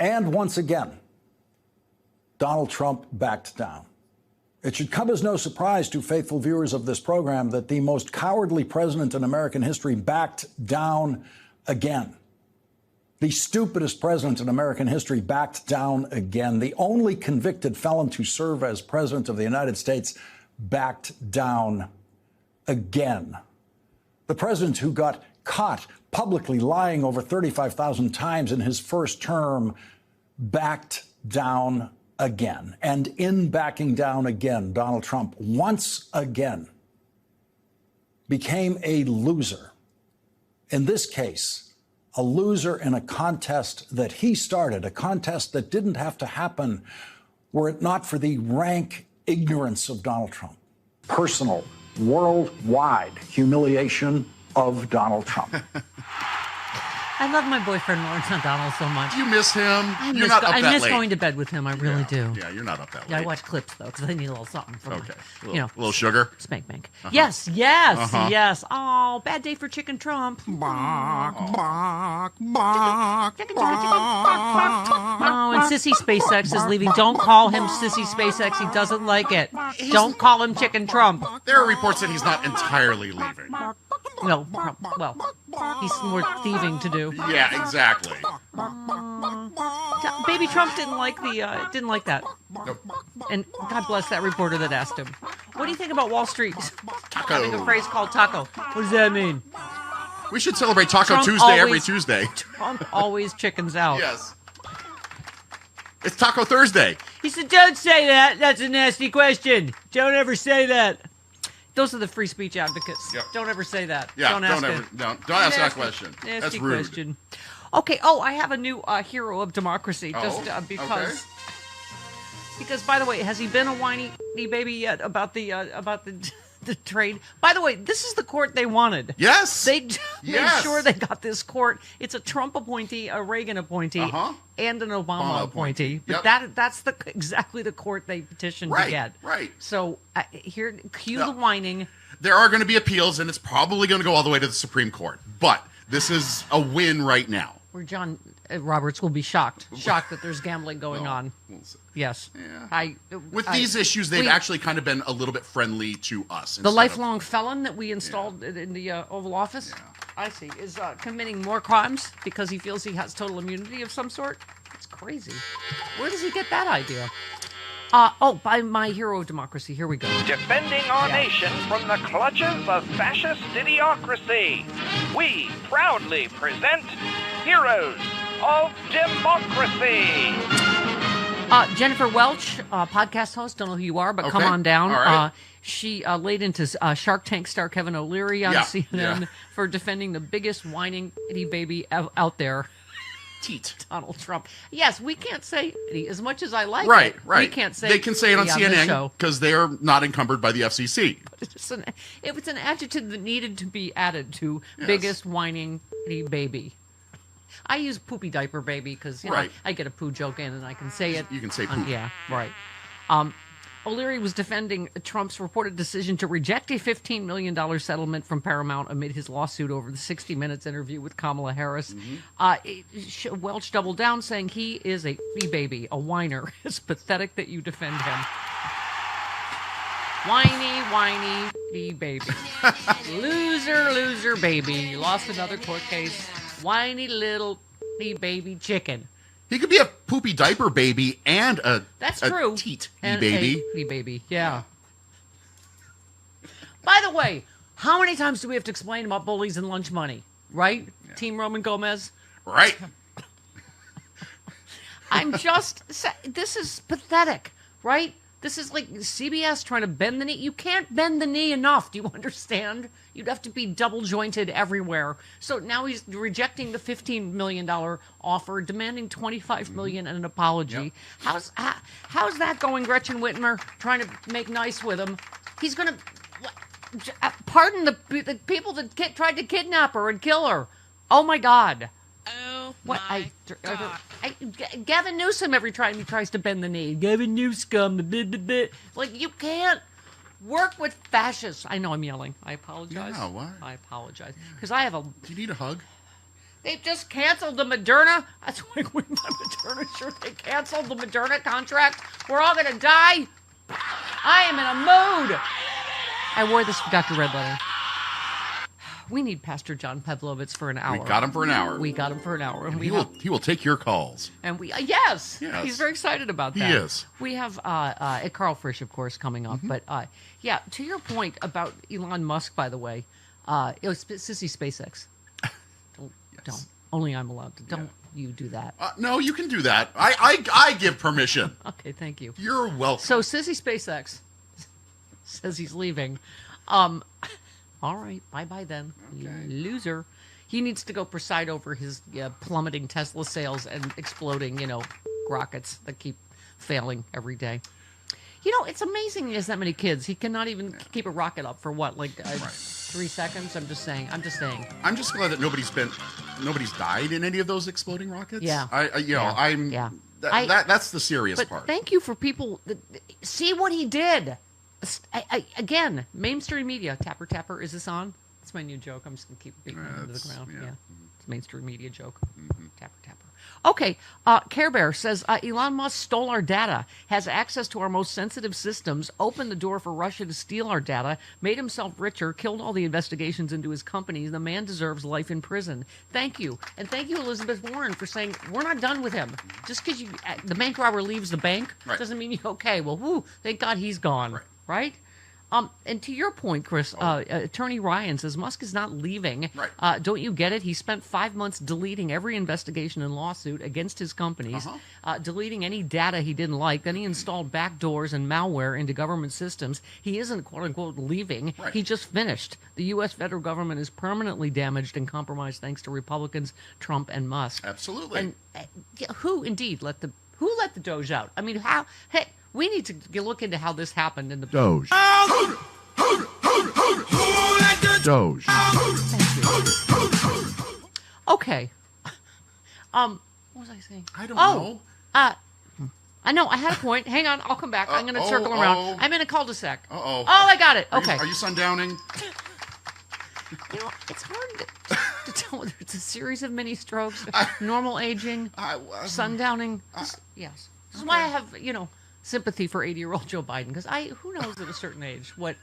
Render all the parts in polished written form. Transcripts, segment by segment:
And once again, Donald Trump backed down. It should come as no surprise to faithful viewers of this program that the most cowardly president in American history backed down again. The stupidest president in American history backed down again. The only convicted felon to serve as president of the United States backed down again. The president who got caught publicly lying over 35,000 times in his first term backed down again. And in backing down again, Donald Trump once again became a loser. In this case, a loser in a contest that he started, a contest that didn't have to happen were it not for the rank ignorance of Donald Trump. Personal, worldwide humiliation of Donald Trump. I love my boyfriend Lawrence O'Donnell so much. You miss him? I miss going to bed with him. I really do. Yeah, you're not up that late. Yeah, I watch clips, though, because I need a little something from a little sugar? Spank bank. Yes. Yes. Oh, bad day for Chicken Trump. Bark, bark, Chicken Trump. Oh, and Sissy SpaceX is leaving. Don't call him Sissy SpaceX. He doesn't like it. Don't call him Chicken Trump. There are reports that he's not entirely leaving. No, well, he's more thieving to do. Yeah, exactly. Baby Trump didn't like that. Nope. And God bless that reporter that asked him. What do you think about Wall Street Taco. having a phrase called taco? What does that mean? We should celebrate Taco Trump Tuesday every Tuesday. Trump always chickens out. Yes. It's Taco Thursday. He said, "Don't say that. That's a nasty question. Don't ever say that." Those are the free speech advocates. Yep. Don't ever say that. Yeah, don't ask don't ask that question. Nasty That's rude. question. Okay. Oh, I have a new hero of democracy. Just because. Because, by the way, has he been a whiny baby yet about the trade? By the way, this is the court they wanted. Yes. They made sure they got this court. It's a Trump appointee, a Reagan appointee, and an Obama appointee. But that's exactly the court they petitioned to get. Right. So here, cue the whining. There are going to be appeals, and it's probably going to go all the way to the Supreme Court. But this is a win right now. Where John Roberts will be shocked that there's gambling going on. Yes. Yeah. With these issues, they've actually kind of been a little bit friendly to us. The lifelong felon that we installed in the Oval Office, I see, is committing more crimes because he feels he has total immunity of some sort. It's crazy. Where does he get that idea? By my hero of democracy. Here we go. Defending our nation from the clutches of fascist idiocracy, we proudly present Heroes of Democracy. Jennifer Welch, podcast host, don't know who you are, but come on down. All right. She laid into Shark Tank star Kevin O'Leary on CNN for defending the biggest whining itty baby out there. Donald Trump. Yes, we can't say itty as much as I like it. Right. We can't say they can say it on CNN because they are not encumbered by the FCC. It was an adjective that needed to be added to biggest whining itty baby. I use poopy diaper baby because I get a poo joke in and I can say it. You can say poop. Yeah, right. O'Leary was defending Trump's reported decision to reject a $15 million settlement from Paramount amid his lawsuit over the 60 Minutes interview with Kamala Harris. Welch doubled down, saying he is a baby, a whiner. It's pathetic that you defend him. Whiny baby. Loser baby. You lost another court case. Whiny little baby chicken. He could be a poopy diaper baby and a teat baby. A baby, yeah. By the way, how many times do we have to explain about bullies and lunch money? Right? Yeah. Team Roman Gomez? Right. This is pathetic, right? This is like CBS trying to bend the knee. You can't bend the knee enough. Do you understand? You'd have to be double jointed everywhere. So now he's rejecting the $15 million offer, demanding $25 million and an apology. Yep. How's that going, Gretchen Whitmer? Trying to make nice with him. He's going to pardon the people that tried to kidnap her and kill her. Oh my God. Oh, what? my God. Gavin Newsom every time he tries to bend the knee. Gavin Newsom. Like, you can't work with fascists. I know I'm yelling. I apologize. Yeah, what? I apologize. Because I have a... Do you need a hug? They've just canceled the Moderna. That's why we're the Moderna shirt. They canceled the Moderna contract. We're all going to die. I am in a mood. I wore this for Dr. Redletter. We need Pastor John Pavlovitz for an hour. We got him for an hour. We got him for an hour. And he will take your calls. And yes, Yes. he's very excited about that. He is. We have Carl Frisch, of course, coming up. But yeah, to your point about Elon Musk, by the way, it was Sissy SpaceX. Don't. Only I'm allowed to. Don't you do that. No, you can do that. I give permission. Okay, thank you. You're welcome. So Sissy SpaceX says he's leaving. All right, bye-bye then, you loser. He needs to go preside over his plummeting Tesla sales and exploding, rockets that keep failing every day. It's amazing he has that many kids. He cannot even keep a rocket up for what, 3 seconds? I'm just saying. I'm just glad that nobody's died in any of those exploding rockets. Yeah. That's the serious but part. Thank you for people that see what he did. Again, mainstream media. Tapper, tapper. Is this on? That's my new joke. I'm just going to keep beating it into the ground. Yeah. It's a mainstream media joke. Tapper, tapper. Okay. Care Bear says, Elon Musk stole our data, has access to our most sensitive systems, opened the door for Russia to steal our data, made himself richer, killed all the investigations into his companies. The man deserves life in prison. Thank you. And thank you, Elizabeth Warren, for saying we're not done with him. Just because the bank robber leaves the bank doesn't mean you're okay. Well, thank God he's gone. Right? And to your point, Chris, Attorney Ryan says Musk is not leaving. Right. Don't you get it? He spent 5 months deleting every investigation and lawsuit against his companies, deleting any data he didn't like. Then he installed backdoors and malware into government systems. He isn't, quote unquote, leaving. Right. He just finished. The U.S. federal government is permanently damaged and compromised thanks to Republicans, Trump, and Musk. Absolutely. And who let the Doge out? I mean, how? Hey. We need to look into how this happened in the Doge. Doge. Okay. What was I saying? I don't know. I know. I had a point. Hang on. I'll come back. I'm going to circle around. I'm in a cul-de-sac. Uh-oh. Oh, I got it. Okay. Are you sundowning? It's hard to tell whether it's a series of mini strokes, normal aging, sundowning. Yes. This is why I have, sympathy for 80-year-old Joe Biden, because who knows at a certain age what...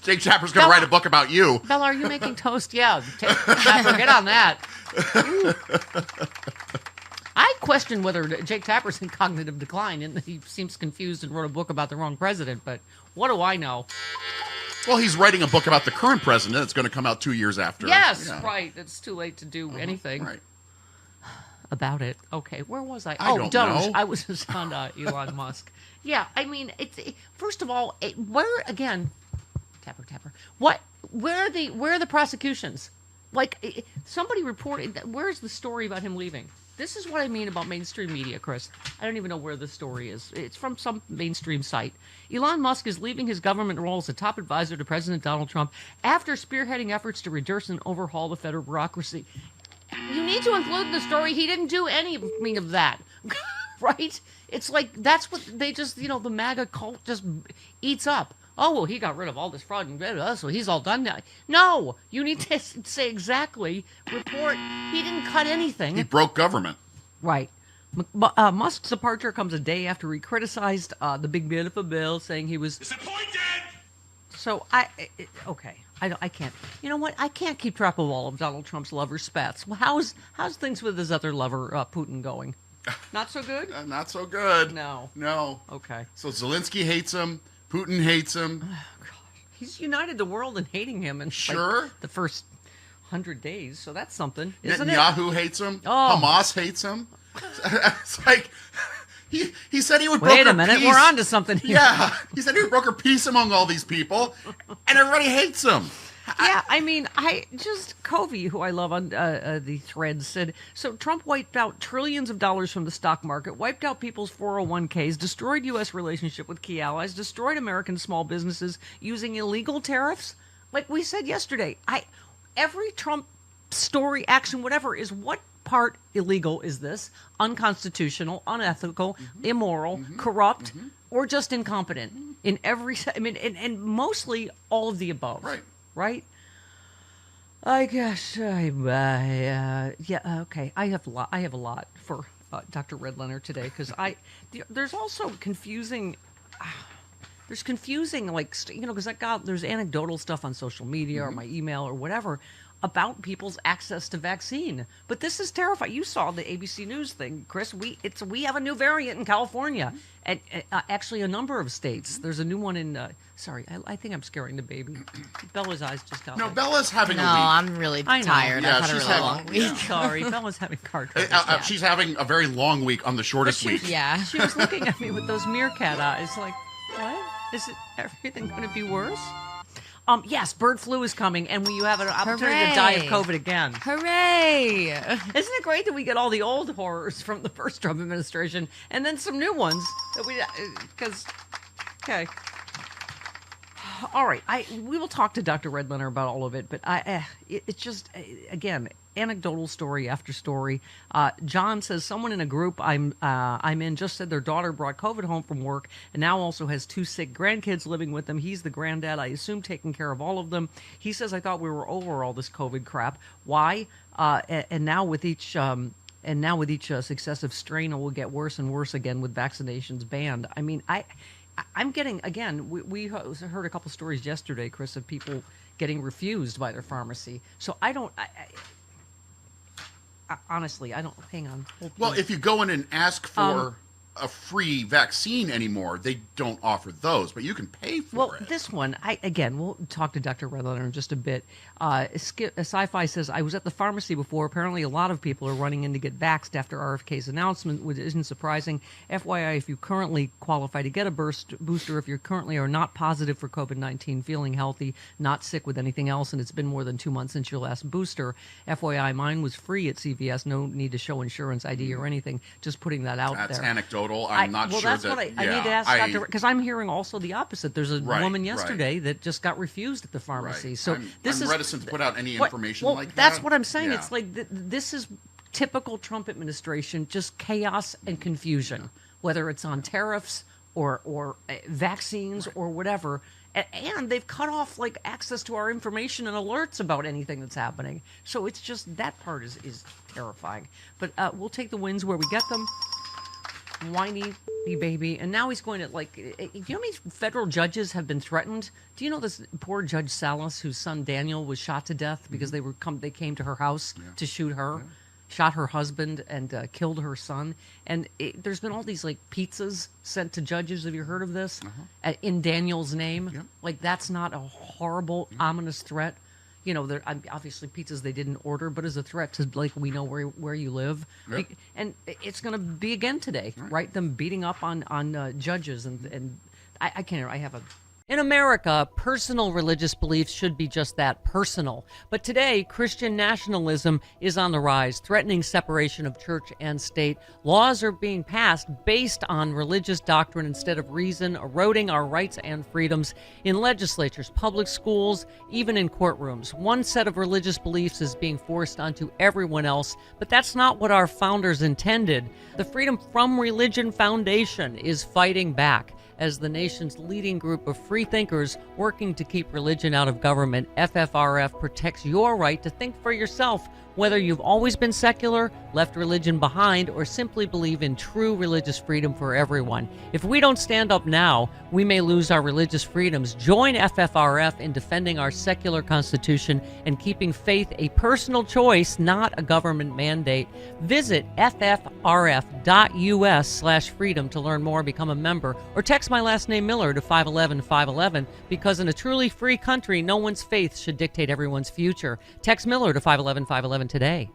Jake Tapper's going to write a book about you. Bella, are you making toast? Yeah, Tapper, get on that. I question whether Jake Tapper's in cognitive decline, and he seems confused and wrote a book about the wrong president, but what do I know? Well, he's writing a book about the current president. It's going to come out 2 years after. Yes, right. It's too late to do anything. Right. About it. Okay, where was I? I don't Doge. know. I was just on Elon Musk. Yeah, I mean, first of all, where again? Tapper. Where are the prosecutions? Somebody reported. Where's the story about him leaving? This is what I mean about mainstream media, Chris. I don't even know where the story is. It's from some mainstream site. Elon Musk is leaving his government role as a top advisor to President Donald Trump after spearheading efforts to reduce and overhaul the federal bureaucracy. You need to include in the story he didn't do any of that, right? It's like that's what they just, the MAGA cult just eats up. Oh, well, he got rid of all this fraud and so he's all done now. No, you need to say exactly, report, he didn't cut anything. He broke government. Right. Musk's departure comes a day after he criticized the big beautiful bill, saying he was... disappointed! So, okay. I can't. You know what? I can't keep track of all of Donald Trump's lover spats. Well, how's things with his other lover, Putin, going? Not so good? Not so good. No. Okay. So Zelensky hates him. Putin hates him. Oh, gosh. He's united the world in hating him in the first 100 days, so that's something, isn't it? Netanyahu hates him. Oh. Hamas hates him. It's like... He said he would broker peace. Wait a minute, we're on to something here. Yeah, he said he would broker peace among all these people, and everybody hates him. Yeah, I mean, Covey, who I love on the thread, said, so Trump wiped out trillions of dollars from the stock market, wiped out people's 401ks, destroyed U.S. relationship with key allies, destroyed American small businesses using illegal tariffs. Like we said yesterday, every Trump story, action, whatever, is what part illegal is this? Unconstitutional, unethical, immoral, corrupt, or just incompetent? In every, and mostly all of the above. Right. Right? I guess okay. I have a lot for Dr. Redlener today because there's also confusing. There's confusing because there's anecdotal stuff on social media or my email or whatever about people's access to vaccine. But this is terrifying. You saw the ABC News thing, Chris. We have a new variant in California, and actually a number of states. There's a new one in. Sorry, I think I'm scaring the baby. Bella's eyes just got. No, Bella's having a week. I'm really tired. Yeah, I've had a she's really long having- week. yeah. Sorry, Bella's having car trouble. She's having a very long week on the shortest week. Yeah. She was looking at me with those meerkat eyes, like, what? Is it everything going to be worse? Yes, bird flu is coming, and you have an opportunity to die of Hooray. COVID again. Hooray! Isn't it great that we get all the old horrors from the first Trump administration, and then some new ones that okay. All right, we will talk to Dr. Redlener about all of it, but it's just again anecdotal story after story. John says someone in a group I'm in just said their daughter brought COVID home from work and now also has 2 sick grandkids living with them. He's the granddad, I assume, taking care of all of them. He says, I thought we were over all this COVID crap. Why? And now with each successive strain, it will get worse and worse again with vaccinations banned. I mean, I'm getting, again, we heard a couple stories yesterday, Chris, of people getting refused by their pharmacy. So honestly, I don't, hang on. Well, if you go in and ask for a free vaccine anymore, they don't offer those, but you can pay for it. This one, we'll talk to Dr. Redlener in just a bit. Sci-Fi says, I was at the pharmacy before. Apparently, a lot of people are running in to get vaxxed after RFK's announcement, which isn't surprising. FYI, if you currently qualify to get a booster, if you currently are not positive for COVID-19, feeling healthy, not sick with anything else, and it's been more than 2 months since your last booster, FYI, mine was free at CVS. No need to show insurance ID or anything. Just putting that out there. That's anecdotal. I'm not sure that's that. What I need to ask Dr. Because I'm hearing also the opposite. There's a woman yesterday that just got refused at the pharmacy. Right. So I'm is reticent to put out any information like that. That's what I'm saying. Yeah. It's like this is typical Trump administration, just chaos and confusion, whether it's on tariffs or vaccines or whatever. And they've cut off access to our information and alerts about anything that's happening. So it's just that part is terrifying. But we'll take the wins where we get them. Whiny baby, and now he's going to do you know how many federal judges have been threatened? Do you know this poor Judge Salas, whose son Daniel was shot to death because they came to her house to shoot her, shot her husband and killed her son, and there's been all these pizzas sent to judges. Have you heard of this? In Daniel's name? That's not a horrible, ominous threat? You know, they're obviously pizzas they didn't order, but as a threat to we know where you live, and it's going to be again today, right? Them beating up on judges and I can't. I have a. In America, personal religious beliefs should be just that, personal. But today, Christian nationalism is on the rise, threatening separation of church and state. Laws are being passed based on religious doctrine instead of reason, eroding our rights and freedoms in legislatures, public schools, even in courtrooms. One set of religious beliefs is being forced onto everyone else, but that's not what our founders intended. The Freedom from Religion Foundation is fighting back as the nation's leading group of free thinkers working to keep religion out of government. FFRF protects your right to think for yourself, whether you've always been secular, left religion behind, or simply believe in true religious freedom for everyone. If we don't stand up now, we may lose our religious freedoms. Join FFRF in defending our secular constitution and keeping faith a personal choice, not a government mandate. Visit ffrf.us/freedom to learn more, become a member, or text my last name Miller to 511-511, because in a truly free country, no one's faith should dictate everyone's future. Text Miller to 511-511 today.